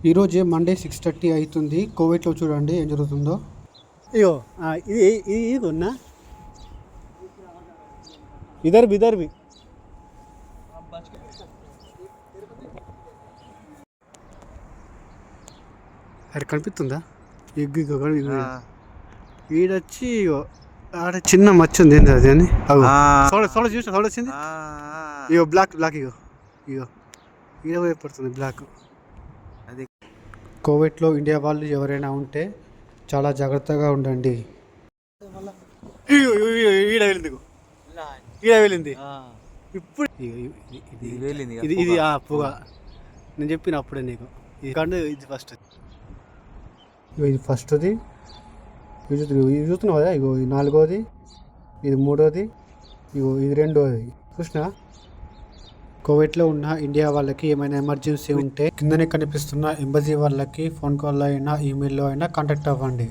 ఈరోజే మండే 6:30 అవుతుంది. కోవిడ్లో చూడండి ఏం జరుగుతుందో. అయ్యో ఇది కొన్నా ఇదర్ బి అది కనిపిస్తుందా? ఈడొచ్చి ఇగో ఆడ చిన్న మచ్చ ఉంది. ఏంది అది అని సోడ వచ్చింది. ఇగో బ్లాక్ ఇగో ఇగో ఈడ పడుతుంది బ్లాక్. అది కోవిడ్లో ఇండియా వాళ్ళు ఎవరైనా ఉంటే చాలా జాగ్రత్తగా ఉండండి. ఈడ వెళ్ళింది ఇప్పుడు ఇది పొగ. నేను చెప్పిన అప్పుడే నీకు ఇది ఫస్ట్. ఇది ఫస్ట్ది, ఇది చూస్తున్నావు కదా. ఇగో ఇది 4వది, ఇది 3వది, ఇగో ఇది 2వది. చూసినా? కోవిడ్లో ఉన్న ఇండియా వాళ్ళకి ఏమైనా ఎమర్జెన్సీ ఉంటే కిందనే కనిపిస్తున్న ఎంబసీ వాళ్ళకి ఫోన్ కాల్లో అయినా ఈమెయిల్లో అయినా కాంటాక్ట్ అవ్వండి.